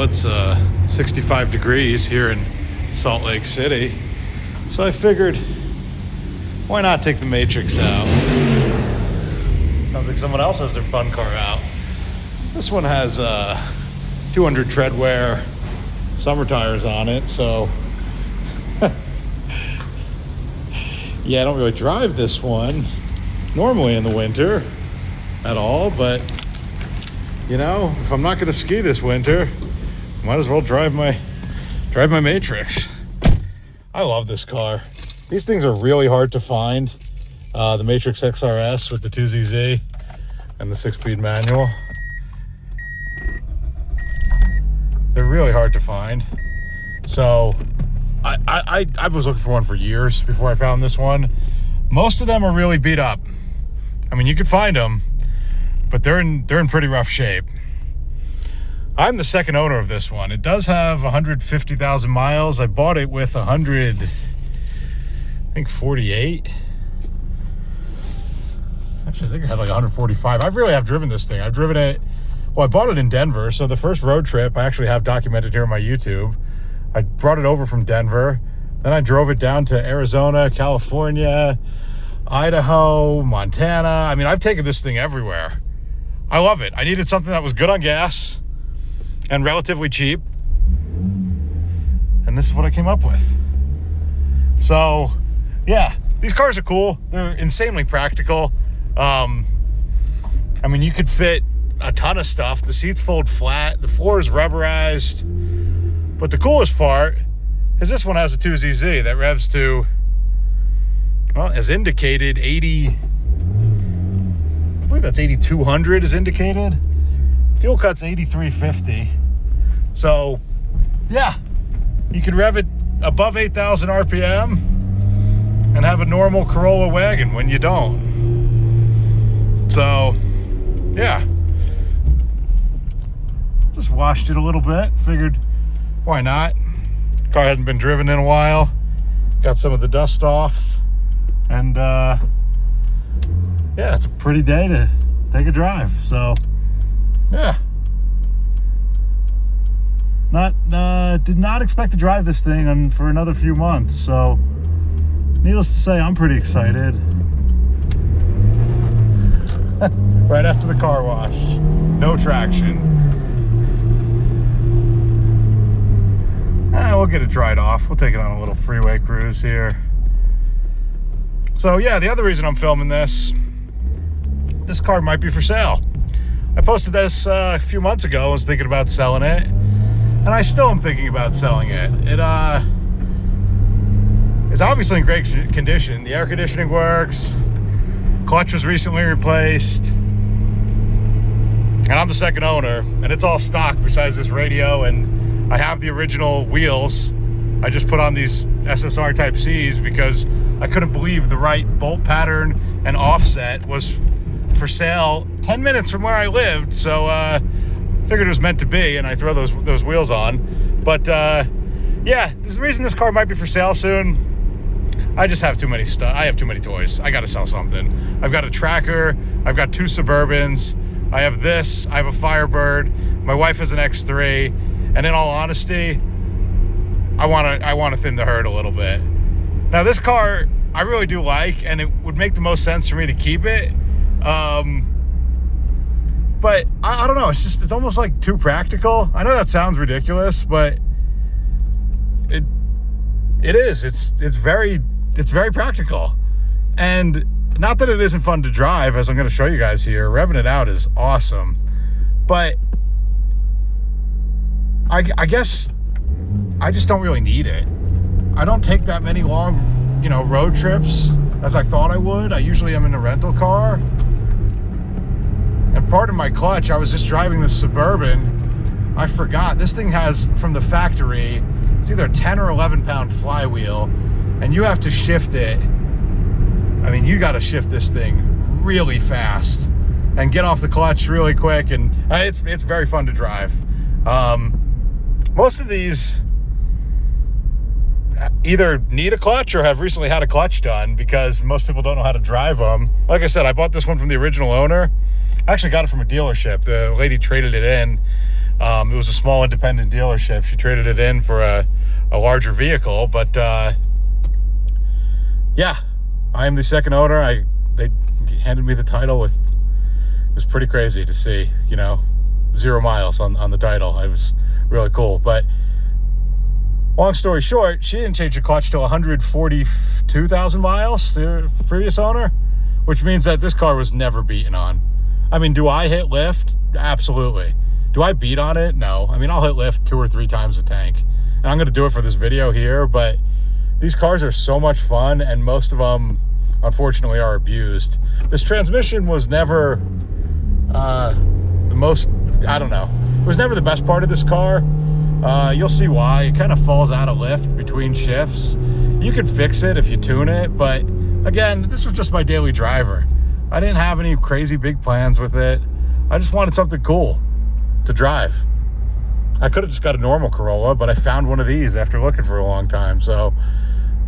it's 65 degrees here in Salt Lake City. So I figured, why not take the Matrix out? Sounds like someone else has their fun car out. This one has 200 tread wear summer tires on it, so yeah, I don't really drive this one normally in the winter at all, but you know, if I'm not going to ski this winter, might as well drive my Matrix. I love this car. These things are really hard to find. The Matrix XRS with the 2ZZ and the 6-speed manual. They're really hard to find. So I was looking for one for years before I found this one. Most of them are really beat up. I mean, you could find them, but they're in pretty rough shape. I'm the second owner of this one. It does have 150,000 miles. I bought it with 48. Actually, I think I had like 145. I really have driven this thing. I've driven it, well, I bought it in Denver. So the first road trip I actually have documented here on my YouTube. I brought it over from Denver. Then I drove it down to Arizona, California, Idaho, Montana. I mean, I've taken this thing everywhere. I love it. I needed something that was good on gas and relatively cheap. And this is what I came up with. So, yeah, these cars are cool. They're insanely practical. I mean, you could fit a ton of stuff. The seats fold flat. The floor is rubberized. But the coolest part is this one has a 2ZZ that revs to, well, as indicated, 80, I believe that's 8,200 is indicated. Fuel cut's 8,350. So, yeah, you can rev it above 8,000 RPM and have a normal Corolla wagon when you don't. So, yeah. Just washed it a little bit. Figured, why not? Car hasn't been driven in a while. Got some of the dust off. And, yeah, it's a pretty day to take a drive. So, yeah. Did not expect to drive this thing for another few months. So, needless to say, I'm pretty excited. Right after the car wash. No traction. We'll get it dried off. We'll take it on a little freeway cruise here. So yeah, the other reason I'm filming this car might be for sale. I posted this a few months ago. I was thinking about selling it, and I still am thinking about selling it. It's obviously in great condition. The air conditioning works. Clutch was recently replaced. And I'm the second owner, and it's all stock besides this radio, and I have the original wheels. I just put on these SSR Type C's because I couldn't believe the right bolt pattern and offset was for sale 10 minutes from where I lived. So figured it was meant to be, and I throw those wheels on. But yeah, the reason this car might be for sale soon, I just have too many stuff. I have too many toys. I got to sell something. I've got a Tracker. I've got 2 Suburbans. I have this. I have a Firebird. My wife has an X3. And in all honesty, I want to thin the herd a little bit. Now, this car I really do like, and it would make the most sense for me to keep it. But I don't know. It's almost like too practical. I know that sounds ridiculous, but it is. It's very practical. And not that it isn't fun to drive, as I'm going to show you guys here. Revving it out is awesome. But I guess I just don't really need it. I don't take that many long, road trips as I thought I would. I usually am in a rental car. And part of my clutch, I was just driving this Suburban. I forgot. This thing has, from the factory, it's either a 10 or 11 pound flywheel, and you have to shift it. I mean, you got to shift this thing really fast and get off the clutch really quick, and it's very fun to drive. Most of these either need a clutch or have recently had a clutch done because most people don't know how to drive them. Like I said, I bought this one from the original owner. I actually got it from a dealership. The lady traded it in. It was a small independent dealership. She traded it in for a larger vehicle, but yeah, I am the second owner. They handed me the title with, it was pretty crazy to see, 0 miles on the title. It was really cool. But long story short, she didn't change the clutch till 142,000 miles, the previous owner, which means that this car was never beaten on. I mean, do I hit lift? Absolutely. Do I beat on it? No. I mean, I'll hit lift 2 or 3 times the tank. And I'm going to do it for this video here, but these cars are so much fun, and most of them, unfortunately, are abused. This transmission was never the most, I don't know. It was never the best part of this car. You'll see why. It kind of falls out of lift between shifts. You can fix it if you tune it, but again, this was just my daily driver. I didn't have any crazy big plans with it. I just wanted something cool to drive. I could have just got a normal Corolla, but I found one of these after looking for a long time. So,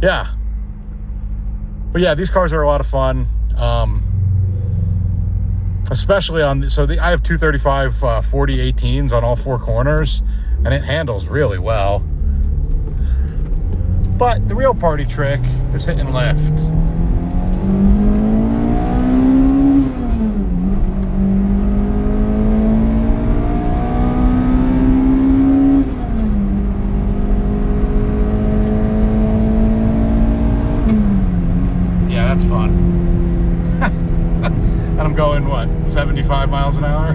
yeah. But yeah, these cars are a lot of fun. Especially on, I have 235 40 18s on all 4 corners, and it handles really well. But the real party trick is hitting lift. Yeah, that's fun. And I'm going, what, 75 miles an hour?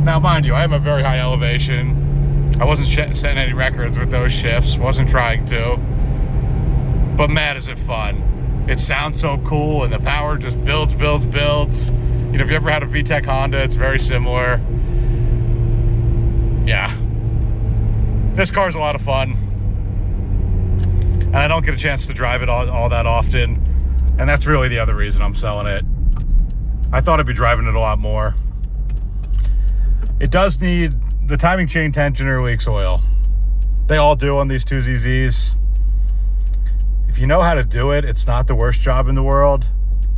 Now, mind you, I am a very high elevation. I wasn't setting any records with those shifts. Wasn't trying to. But man, is it fun. It sounds so cool, and the power just builds. If you ever had a VTEC Honda, it's very similar. Yeah. This car's a lot of fun. And I don't get a chance to drive it all that often. And that's really the other reason I'm selling it. I thought I'd be driving it a lot more. It does need, the timing chain tensioner leaks oil. They all do on these 2ZZs. If you know how to do it, it's not the worst job in the world.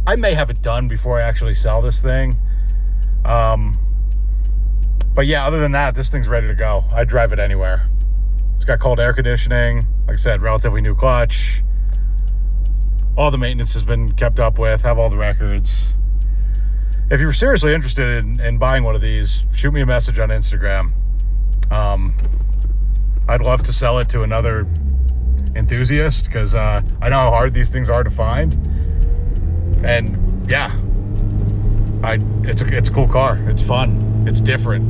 I may have it done before I actually sell this thing. But yeah, other than that, this thing's ready to go. I'd drive it anywhere. It's got cold air conditioning. Like I said, relatively new clutch. All the maintenance has been kept up with, have all the records. If you're seriously interested in buying one of these, shoot me a message on Instagram. I'd love to sell it to another enthusiast, because I know how hard these things are to find. And yeah, it's a cool car. It's fun. It's different.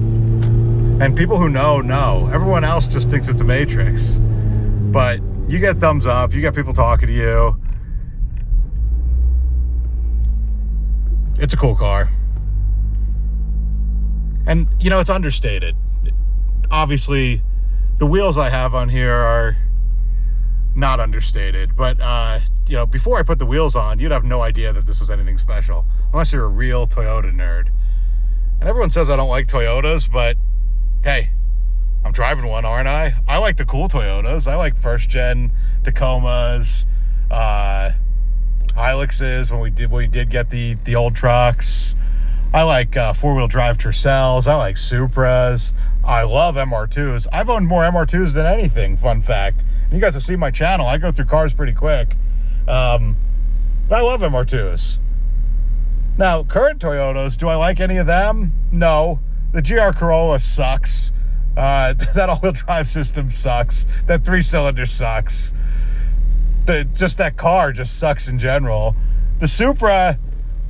And people who know. Everyone else just thinks it's a Matrix. But you get thumbs up. You get people talking to you. It's a cool car. And, it's understated. Obviously, the wheels I have on here are not understated. But, before I put the wheels on, you'd have no idea that this was anything special. Unless you're a real Toyota nerd. And everyone says I don't like Toyotas, but, hey, I'm driving one, aren't I? I like the cool Toyotas. I like first-gen Tacomas, Hiluxes when we did get the old trucks. I like 4-wheel drive Tercels. I like Supras. I love MR2s. I've owned more MR2s than anything, fun fact. And you guys have seen my channel. I go through cars pretty quick. But I love MR2s. Now, current Toyotas, do I like any of them? No. The GR Corolla sucks. That all-wheel drive system sucks. That 3-cylinder sucks. Just that car just sucks in general. The Supra,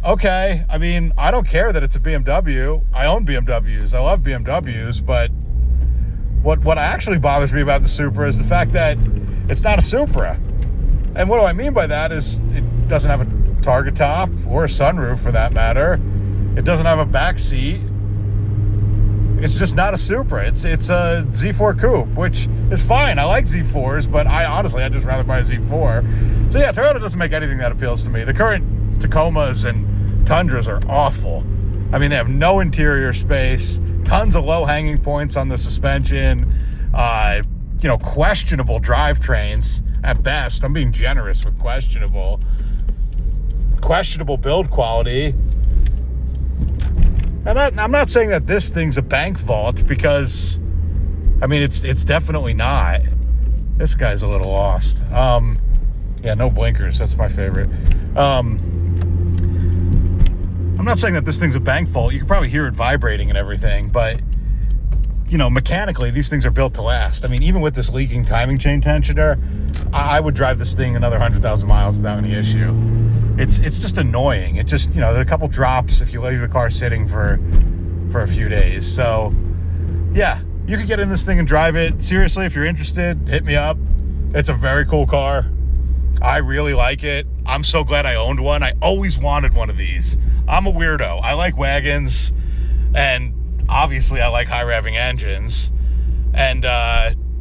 okay. I mean, I don't care that it's a BMW. I own BMWs. I love BMWs, but what actually bothers me about the Supra is the fact that it's not a Supra. And what do I mean by that is it doesn't have a target top or a sunroof for that matter. It doesn't have a back seat. It's just not a Supra. It's a Z4 Coupe, which is fine. I like Z4s, but I'd just rather buy a Z4. So yeah, Toyota doesn't make anything that appeals to me. The current Tacomas and Tundras are awful. I mean, they have no interior space, tons of low-hanging points on the suspension, questionable drivetrains at best. I'm being generous with questionable build quality. And I'm not saying that this thing's a bank vault, because, I mean, it's definitely not. This guy's a little lost. Yeah, no blinkers. That's my favorite. I'm not saying that this thing's a bank vault. You can probably hear it vibrating and everything, but, you know, mechanically, these things are built to last. I mean, even with this leaking timing chain tensioner, I would drive this thing another 100,000 miles without any issue. It's just annoying. It just, you know, there are a couple drops if you leave the car sitting for a few days. So, yeah, you could get in this thing and drive it. Seriously, if you're interested, hit me up. It's a very cool car. I really like it. I'm so glad I owned one. I always wanted one of these. I'm a weirdo. I like wagons, and obviously I like high revving engines. And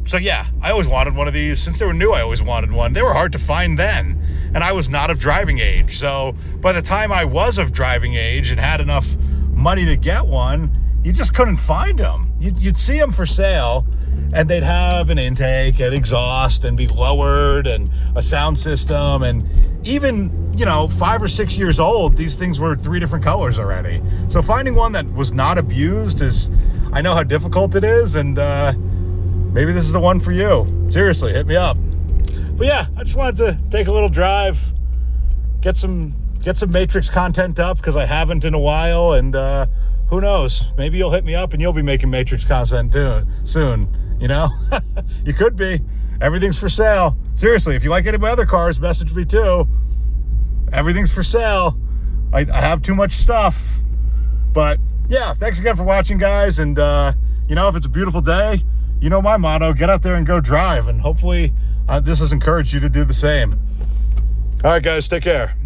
so yeah, I always wanted one of these. Since they were new, I always wanted one. They were hard to find then, and I was not of driving age. So by the time I was of driving age and had enough money to get one, you just couldn't find them. You'd see them for sale, and they'd have an intake and exhaust and be lowered and a sound system. And even, you know, 5 or 6 years old, these things were 3 different colors already. So finding one that was not abused is, I know how difficult it is, and maybe this is the one for you. Seriously, hit me up. But yeah, I just wanted to take a little drive, get some Matrix content up, because I haven't in a while, and who knows, maybe you'll hit me up and you'll be making Matrix content soon, you know? You could be. Everything's for sale. Seriously, if you like any of my other cars, message me too. Everything's for sale. I have too much stuff. But yeah, thanks again for watching, guys. And you know, if it's a beautiful day, you know my motto, get out there and go drive. And hopefully this has encouraged you to do the same. All right, guys, take care.